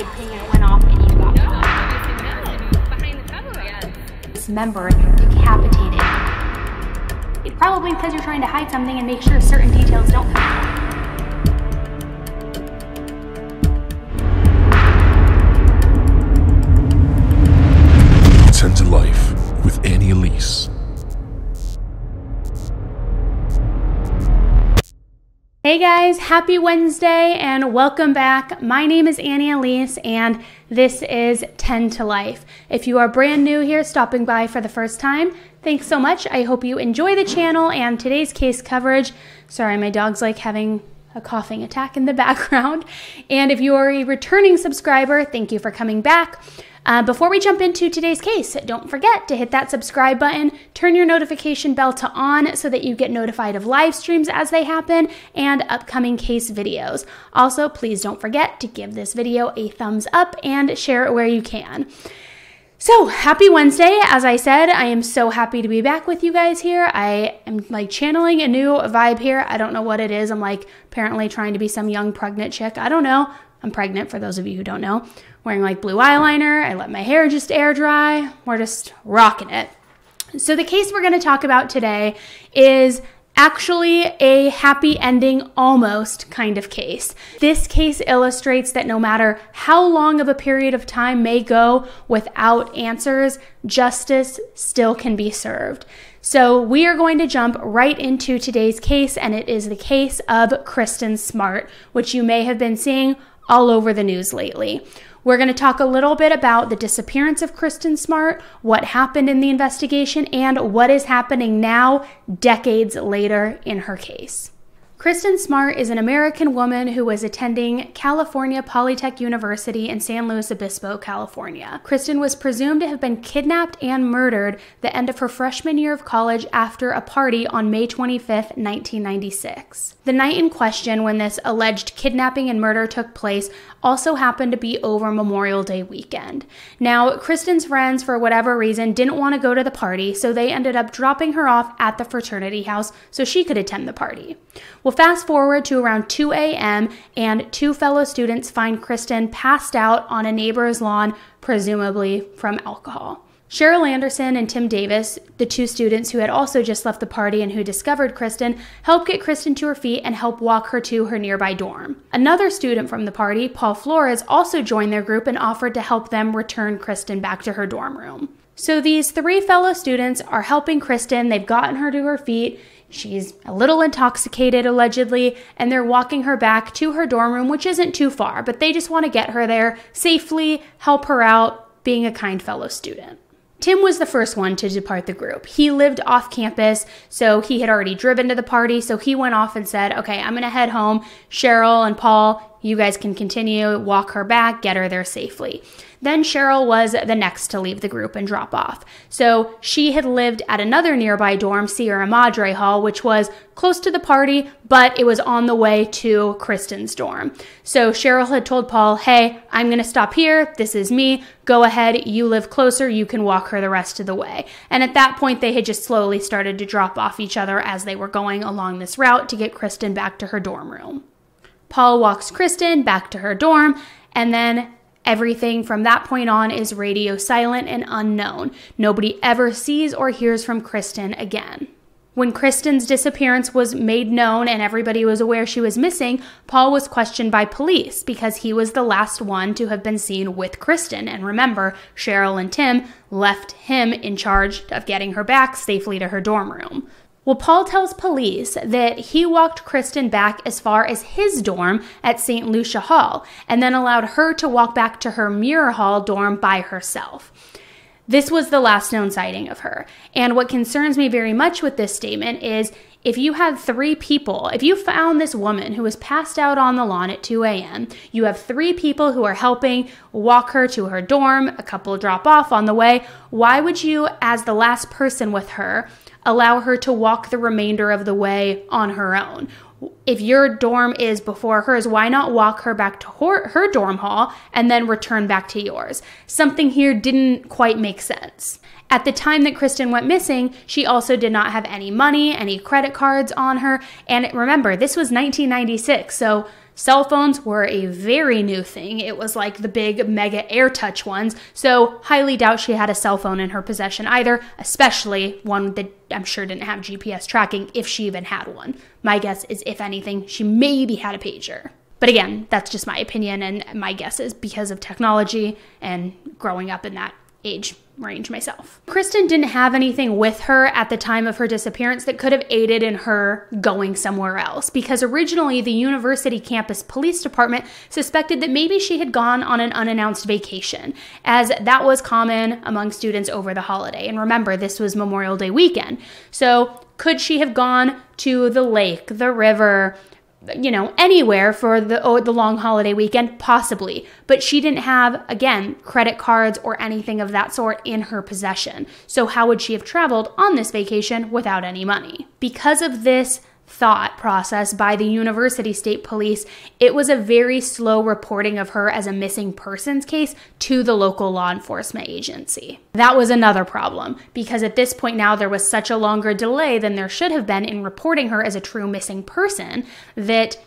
did ping and it went off and you got caught. No, behind the cover, yes. Dismembered, decapitated. It's probably because you're trying to hide something and make sure certain details don't come out. Tend to Life with Elise. Hey guys, happy Wednesday and welcome back. My name is Elise and this is Tend to Life. If you are brand new here, stopping by for the first time, thanks so much. I hope you enjoy the channel and today's case coverage. Sorry, my dog's like having a coughing attack in the background. And if you are a returning subscriber, thank you for coming back. Before we jump into today's case, don't forget to hit that subscribe button, turn your notification bell to on so that you get notified of live streams as they happen and upcoming case videos. Also, please don't forget to give this video a thumbs up and share it where you can. So, happy Wednesday. As I said, I am so happy to be back with you guys here. I am like channeling a new vibe here. I don't know what it is. I'm like apparently trying to be some young pregnant chick. I don't know. I'm pregnant for those of you who don't know. Wearing like blue eyeliner. I let my hair just air dry. We're just rocking it. So the case we're going to talk about today is actually a happy ending almost kind of case. This case illustrates that no matter how long of a period of time may go without answers, justice still can be served. So we are going to jump right into today's case, and it is the case of Kristin Smart, which you may have been seeing all over the news lately. We're going to talk a little bit about the disappearance of Kristin Smart, what happened in the investigation, and what is happening now, decades later, in her case. Kristin Smart is an American woman who was attending California Polytechnic University in San Luis Obispo, California. Kristin was presumed to have been kidnapped and murdered the end of her freshman year of college after a party on May 25th, 1996. The night in question when this alleged kidnapping and murder took place also happened to be over Memorial Day weekend. Now, Kristin's friends, for whatever reason, didn't want to go to the party, so they ended up dropping her off at the fraternity house so she could attend the party. Well, fast forward to around 2 a.m. and two fellow students find Kristin passed out on a neighbor's lawn, presumably from alcohol. Cheryl Anderson and Tim Davis, the two students who had also just left the party and who discovered Kristin, helped get Kristin to her feet and help walk her to her nearby dorm. Another student from the party, Paul Flores, also joined their group and offered to help them return Kristin back to her dorm room. So these three fellow students are helping Kristin. They've gotten her to her feet. She's a little intoxicated, allegedly, and they're walking her back to her dorm room, which isn't too far, but they just want to get her there safely, help her out, being a kind fellow student. Tim was the first one to depart the group. He lived off campus, so he had already driven to the party, so he went off and said, okay, I'm going to head home. Cheryl and Paul, you guys can continue, walk her back, get her there safely. Then Cheryl was the next to leave the group and drop off. So she had lived at another nearby dorm, Sierra Madre Hall, which was close to the party, but it was on the way to Kristin's dorm. So Cheryl had told Paul, hey, I'm going to stop here. This is me. Go ahead. You live closer. You can walk her the rest of the way. And at that point, they had just slowly started to drop off each other as they were going along this route to get Kristin back to her dorm room. Paul walks Kristin back to her dorm, and then everything from that point on is radio silent and unknown. Nobody ever sees or hears from Kristin again. When Kristin's disappearance was made known and everybody was aware she was missing, Paul was questioned by police because he was the last one to have been seen with Kristin. And remember, Cheryl and Tim left him in charge of getting her back safely to her dorm room. Well, Paul tells police that he walked Kristin back as far as his dorm at St. Lucia Hall and then allowed her to walk back to her Muir Hall dorm by herself. This was the last known sighting of her. And what concerns me very much with this statement is if you had three people, if you found this woman who was passed out on the lawn at 2 a.m., you have three people who are helping walk her to her dorm, a couple drop off on the way, why would you, as the last person with her, allow her to walk the remainder of the way on her own? If your dorm is before hers, why not walk her back to her dorm hall and then return back to yours? Something here didn't quite make sense. At the time that Kristin went missing, she also did not have any money, any credit cards on her. And remember, this was 1996, so Cell phones were a very new thing. It was like the big mega AirTouch ones, so highly doubt she had a cell phone in her possession either, especially one that I'm sure didn't have GPS tracking if she even had one. My guess is, if anything, she maybe had a pager. But again, that's just my opinion, and my guess is because of technology and growing up in that age range myself. Kristin didn't have anything with her at the time of her disappearance that could have aided in her going somewhere else, because originally the university campus police department suspected that maybe she had gone on an unannounced vacation, as that was common among students over the holiday. And remember, this was Memorial Day weekend. So could she have gone to the lake, the river, anywhere for the long holiday weekend? Possibly. But she didn't have, again, credit cards or anything of that sort in her possession. So how would she have traveled on this vacation without any money? Because of this thought process by the University State Police, it was a very slow reporting of her as a missing persons case to the local law enforcement agency. That was another problem, because at this point now there was such a longer delay than there should have been in reporting her as a true missing person that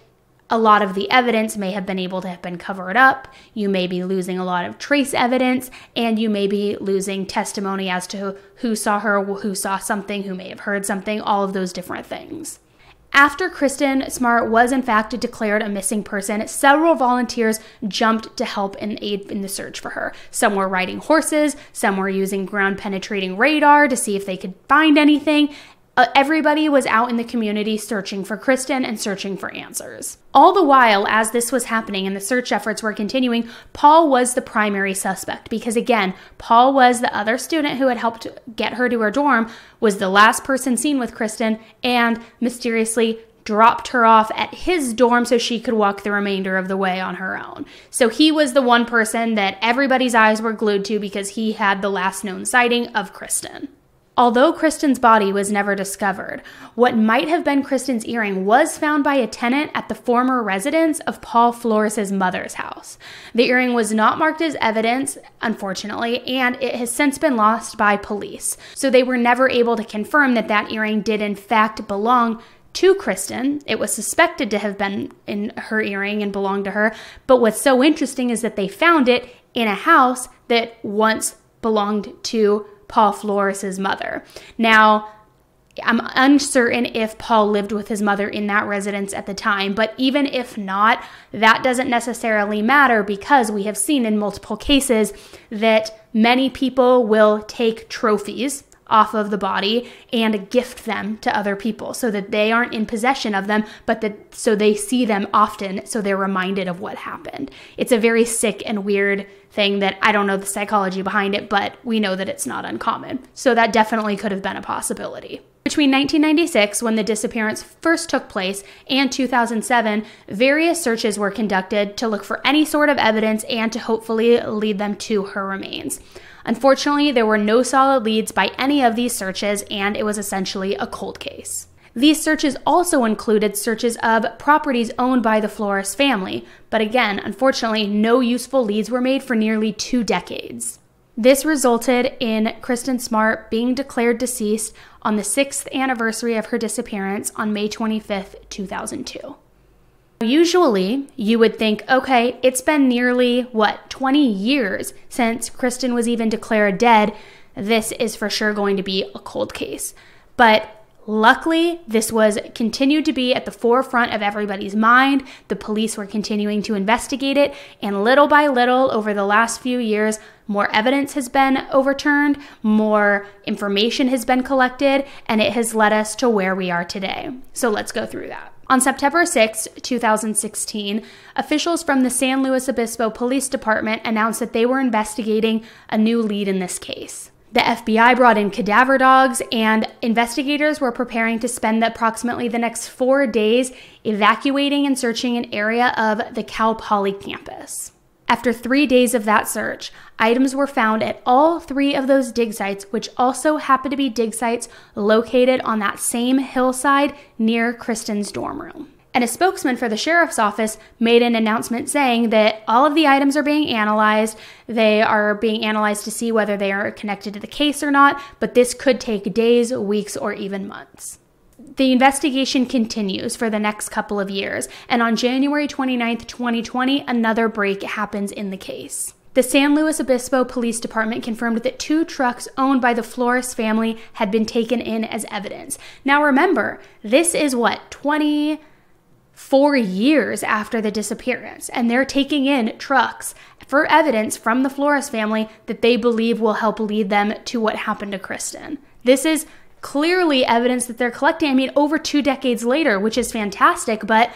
a lot of the evidence may have been able to have been covered up. You may be losing a lot of trace evidence, and you may be losing testimony as to who saw her, who saw something, who may have heard something, all of those different things. After Kristin Smart was in fact declared a missing person, several volunteers jumped to help and aid in the search for her. Some were riding horses, some were using ground-penetrating radar to see if they could find anything. Everybody was out in the community searching for Kristin and searching for answers. All the while, as this was happening and the search efforts were continuing, Paul was the primary suspect, because again, Paul was the other student who had helped get her to her dorm, was the last person seen with Kristin, and mysteriously dropped her off at his dorm so she could walk the remainder of the way on her own. So he was the one person that everybody's eyes were glued to because he had the last known sighting of Kristin. Although Kristin's body was never discovered, what might have been Kristin's earring was found by a tenant at the former residence of Paul Flores' mother's house. The earring was not marked as evidence, unfortunately, and it has since been lost by police. So they were never able to confirm that that earring did in fact belong to Kristin. It was suspected to have been in her earring and belonged to her, but what's so interesting is that they found it in a house that once belonged to Paul Flores' mother. Now, I'm uncertain if Paul lived with his mother in that residence at the time, but even if not, that doesn't necessarily matter, because we have seen in multiple cases that many people will take trophies off of the body and gift them to other people so that they aren't in possession of them, but so they see them often so they're reminded of what happened. It's a very sick and weird thing that I don't know the psychology behind it, but we know that it's not uncommon. So that definitely could have been a possibility. Between 1996, when the disappearance first took place, and 2007, various searches were conducted to look for any sort of evidence and to hopefully lead them to her remains. Unfortunately, there were no solid leads by any of these searches, and it was essentially a cold case. These searches also included searches of properties owned by the Flores family, but again, unfortunately, no useful leads were made for nearly 2 decades. This resulted in Kristin Smart being declared deceased on the 6th anniversary of her disappearance on May 25th, 2002. Usually, you would think, okay, it's been nearly, 20 years since Kristin was even declared dead. This is for sure going to be a cold case. But luckily, this was continued to be at the forefront of everybody's mind. The police were continuing to investigate it, and little by little, over the last few years, more evidence has been overturned, more information has been collected, and it has led us to where we are today. So let's go through that. On September 6, 2016, officials from the San Luis Obispo Police Department announced that they were investigating a new lead in this case. The FBI brought in cadaver dogs, and investigators were preparing to spend approximately the next 4 days evacuating and searching an area of the Cal Poly campus. After 3 days of that search, items were found at all 3 of those dig sites, which also happened to be dig sites located on that same hillside near Kristin's dorm room. And a spokesman for the sheriff's office made an announcement saying that all of the items are being analyzed. They are being analyzed to see whether they are connected to the case or not, but this could take days, weeks, or even months. The investigation continues for the next couple of years, and on January 29th, 2020, another break happens in the case. The San Luis Obispo Police Department confirmed that 2 trucks owned by the Flores family had been taken in as evidence. Now remember, this is 24 years after the disappearance, and they're taking in trucks for evidence from the Flores family that they believe will help lead them to what happened to Kristin. This is clearly evidence that they're collecting, I mean, over 2 decades later, which is fantastic, but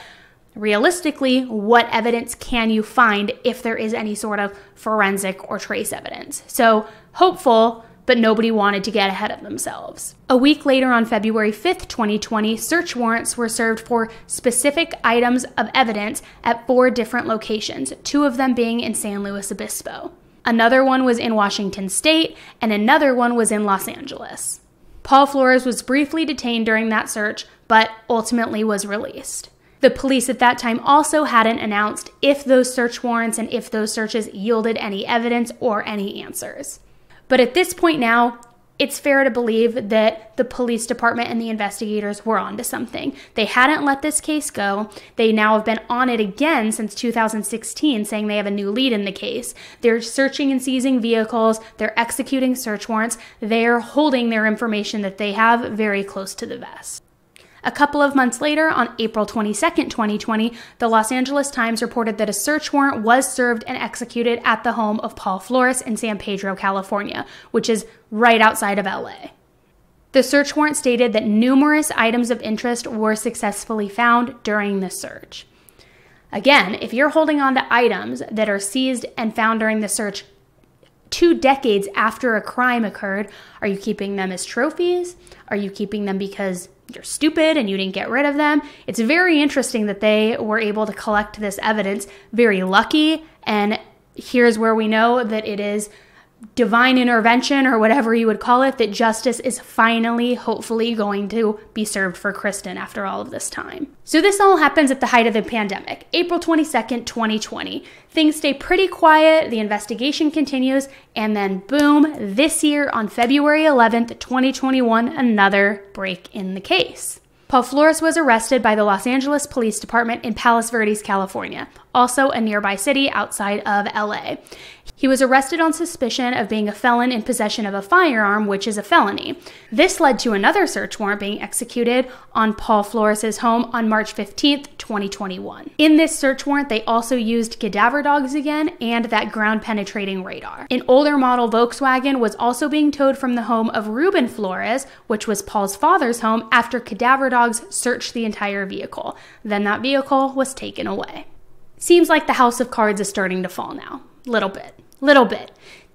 realistically, what evidence can you find if there is any sort of forensic or trace evidence? So hopeful, but nobody wanted to get ahead of themselves. A week later, on February 5th, 2020, search warrants were served for specific items of evidence at 4 different locations, 2 of them being in San Luis Obispo. Another one was in Washington State, and another one was in Los Angeles. Paul Flores was briefly detained during that search, but ultimately was released. The police at that time also hadn't announced if those search warrants and if those searches yielded any evidence or any answers. But at this point now, it's fair to believe that the police department and the investigators were onto something. They hadn't let this case go. They now have been on it again since 2016, saying they have a new lead in the case. They're searching and seizing vehicles. They're executing search warrants. They're holding their information that they have very close to the vest. A couple of months later, on April 22nd, 2020, the Los Angeles Times reported that a search warrant was served and executed at the home of Paul Flores in San Pedro, California, which is right outside of LA. The search warrant stated that numerous items of interest were successfully found during the search. Again, if you're holding on to items that are seized and found during the search 2 decades after a crime occurred, are you keeping them as trophies? Are you keeping them because you're stupid and you didn't get rid of them? It's very interesting that they were able to collect this evidence. Very lucky, and here's where we know that it is divine intervention, or whatever you would call it, that justice is finally, hopefully, going to be served for Kristin after all of this time. So this all happens at the height of the pandemic, April 22nd, 2020. Things stay pretty quiet, the investigation continues, and then boom, this year on February 11th, 2021, another break in the case. Paul Flores was arrested by the Los Angeles Police Department in Palos Verdes, California, also a nearby city outside of LA. He was arrested on suspicion of being a felon in possession of a firearm, which is a felony. This led to another search warrant being executed on Paul Flores' home on March 15th, 2021. In this search warrant, they also used cadaver dogs again and that ground-penetrating radar. An older model Volkswagen was also being towed from the home of Ruben Flores, which was Paul's father's home, after cadaver dogs searched the entire vehicle. Then that vehicle was taken away. Seems like the house of cards is starting to fall now. Little bit.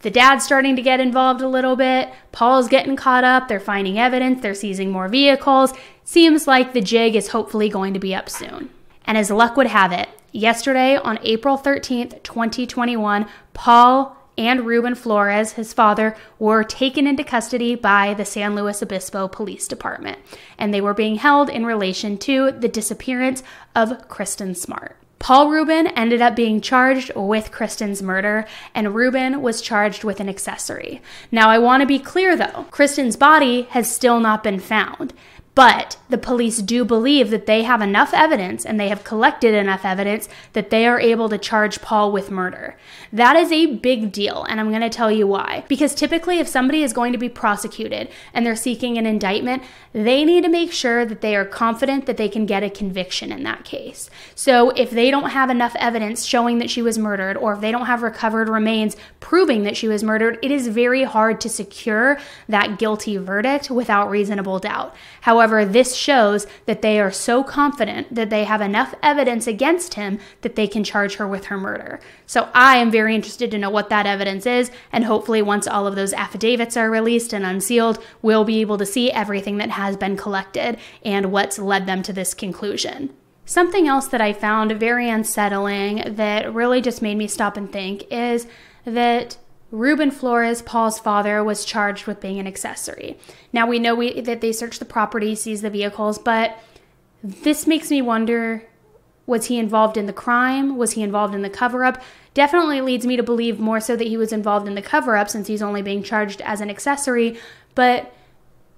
The dad's starting to get involved a little bit. Paul's getting caught up. They're finding evidence. They're seizing more vehicles. Seems like the jig is hopefully going to be up soon. And as luck would have it, yesterday on April 13th, 2021, Paul and Ruben Flores, his father, were taken into custody by the San Luis Obispo Police Department. And they were being held in relation to the disappearance of Kristin Smart. Paul Reuben ended up being charged with Kristin's murder, and Reuben was charged with an accessory. Now, I want to be clear, though. Kristin's body has still not been found, but the police do believe that they have enough evidence, and they have collected enough evidence, that they are able to charge Paul with murder. That is a big deal, and I'm going to tell you why. Because typically, if somebody is going to be prosecuted and they're seeking an indictment, they need to make sure that they are confident that they can get a conviction in that case. So if they don't have enough evidence showing that she was murdered, or if they don't have recovered remains proving that she was murdered, it is very hard to secure that guilty verdict without reasonable doubt. However, this shows that they are so confident that they have enough evidence against him that they can charge her with her murder. So I am very interested to know what that evidence is, and hopefully once all of those affidavits are released and unsealed, we'll be able to see everything that has been collected and what's led them to this conclusion. Something else that I found very unsettling that really just made me stop and think is that Ruben Flores, Paul's father, was charged with being an accessory. Now, we know that they searched the property, seized the vehicles, but this makes me wonder, was he involved in the crime? Was he involved in the cover-up? Definitely leads me to believe more so that he was involved in the cover-up, since he's only being charged as an accessory. But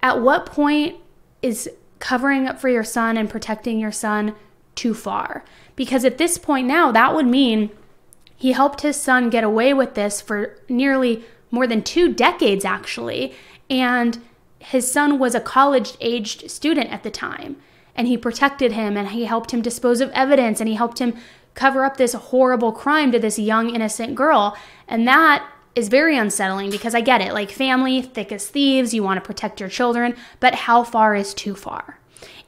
at what point is covering up for your son and protecting your son too far? Because at this point now, that would mean he helped his son get away with this for nearly more than 2 decades, actually. And his son was a college-aged student at the time. And he protected him, and he helped him dispose of evidence, and he helped him cover up this horrible crime to this young, innocent girl. And that is very unsettling, because I get it. Like, family, thick as thieves, you want to protect your children, but how far is too far?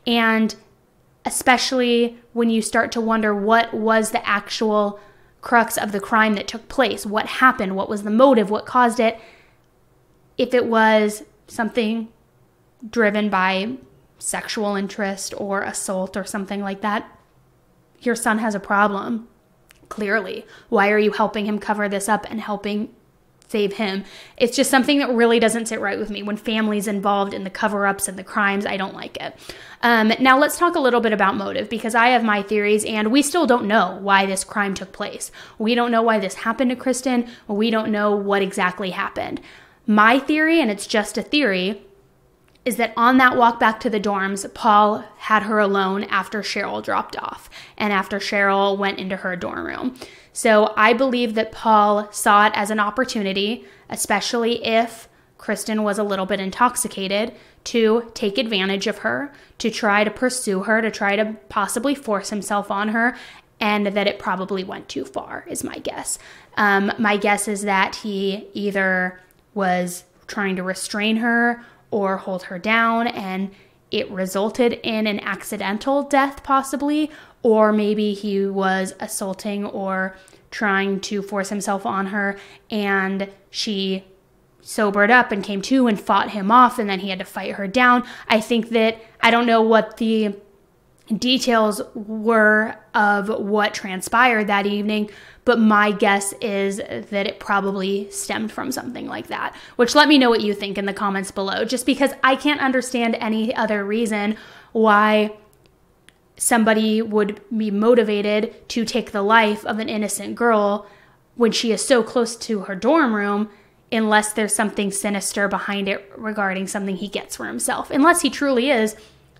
And especially when you start to wonder what was the actual crux of the crime that took place, what happened, what was the motive, what caused it. If it was something driven by sexual interest or assault or something like that, your son has a problem, clearly. Why are you helping him cover this up and helping save him? It's just something that really doesn't sit right with me. When family's involved in the cover-ups and the crimes, I don't like it. Now let's talk a little bit about motive, because I have my theories, and we still don't know why this crime took place. We don't know why this happened to Kristin. We don't know what exactly happened. My theory, and it's just a theory, is that on that walk back to the dorms, Paul had her alone after Cheryl dropped off and after Cheryl went into her dorm room. So I believe that Paul saw it as an opportunity, especially if Kristin was a little bit intoxicated, to take advantage of her, to try to pursue her, to try to possibly force himself on her, and that it probably went too far, is my guess. My guess is that he either was trying to restrain her or hold her down, and it resulted in an accidental death possibly, or maybe he was assaulting or trying to force himself on her, and she sobered up and came to and fought him off, and then he had to fight her down. I think that, I don't know what the details were of what transpired that evening, but my guess is that it probably stemmed from something like that. Which, let me know what you think in the comments below, just because I can't understand any other reason why somebody would be motivated to take the life of an innocent girl when she is so close to her dorm room, unless there's something sinister behind it regarding something he gets for himself. Unless he truly is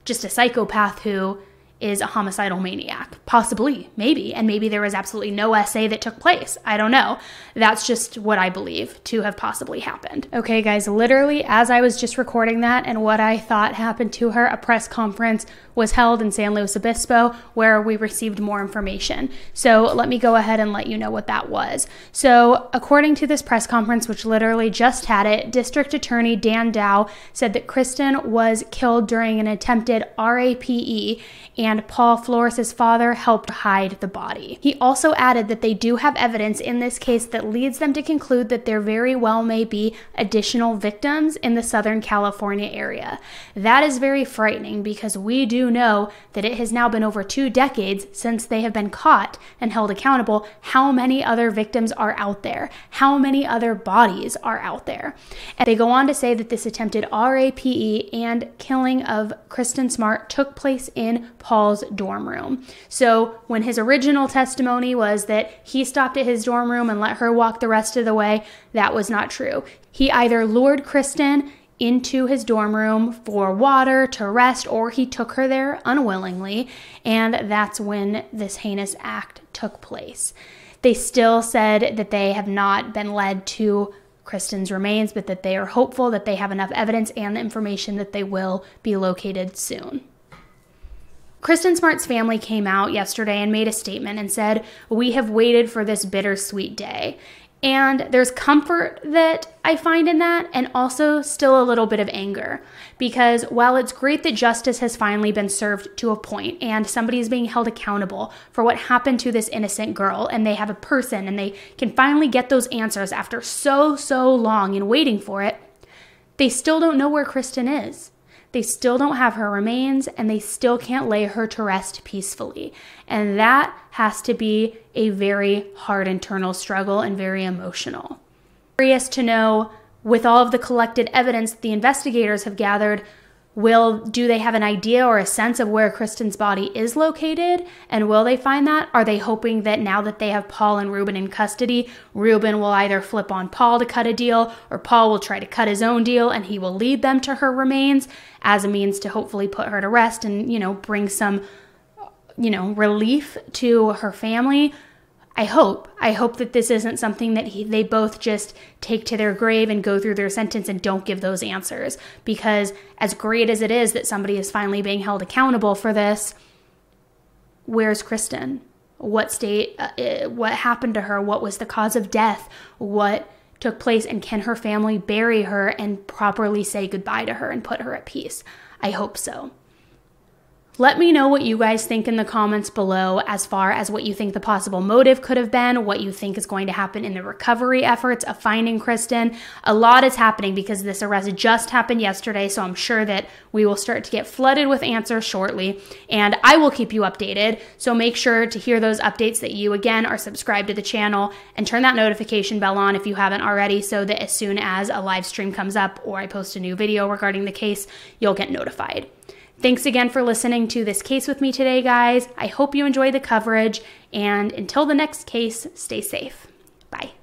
just a psychopath who is a homicidal maniac. Possibly, maybe. And maybe there was absolutely no SA that took place. I don't know. That's just what I believe to have possibly happened. Okay, guys, literally as I was just recording that and what I thought happened to her, a press conference was held in San Luis Obispo where we received more information. So let me go ahead and let you know what that was. So according to this press conference, which literally just had it, District Attorney Dan Dow said that Kristin was killed during an attempted RAPE, and Paul Flores' father helped hide the body. He also added that they do have evidence in this case that leads them to conclude that there very well may be additional victims in the Southern California area. That is very frightening, because we do know that it has now been over 2 decades since they have been caught and held accountable. How many other victims are out there? How many other bodies are out there? And they go on to say that this attempted RAPE and killing of Kristin Smart took place in Paul's dorm room. So when his original testimony was that he stopped at his dorm room and let her walk the rest of the way, that was not true. He either lured Kristin into his dorm room for water, to rest, or he took her there unwillingly, and that's when this heinous act took place. They still said that they have not been led to Kristin's remains, but that they are hopeful that they have enough evidence and the information that they will be located soon. Kristin Smart's family came out yesterday and made a statement and said, "We have waited for this bittersweet day." And there's comfort that I find in that, and also still a little bit of anger, because while it's great that justice has finally been served to a point and somebody is being held accountable for what happened to this innocent girl, and they have a person and they can finally get those answers after so long and waiting for it, they still don't know where Kristin is. They still don't have her remains, and they still can't lay her to rest peacefully. And that has to be a very hard internal struggle and very emotional. Curious to know, with all of the collected evidence that the investigators have gathered, Do they have an idea or a sense of where Kristin's body is located? And will they find that? Are they hoping that now that they have Paul and Reuben in custody, Reuben will either flip on Paul to cut a deal, or Paul will try to cut his own deal and he will lead them to her remains as a means to hopefully put her to rest and, bring some, relief to her family? I hope that this isn't something that they both just take to their grave and go through their sentence and don't give those answers. Because as great as it is that somebody is finally being held accountable for this, where's Kristin? What happened to her? What was the cause of death? What took place? And can her family bury her and properly say goodbye to her and put her at peace? I hope so. Let me know what you guys think in the comments below as far as what you think the possible motive could have been, what you think is going to happen in the recovery efforts of finding Kristin. A lot is happening because this arrest just happened yesterday, so I'm sure that we will start to get flooded with answers shortly, and I will keep you updated. So make sure to hear those updates that you, again, are subscribed to the channel and turn that notification bell on if you haven't already so that as soon as a live stream comes up or I post a new video regarding the case, you'll get notified. Thanks again for listening to this case with me today, guys. I hope you enjoyed the coverage, and until the next case, stay safe. Bye.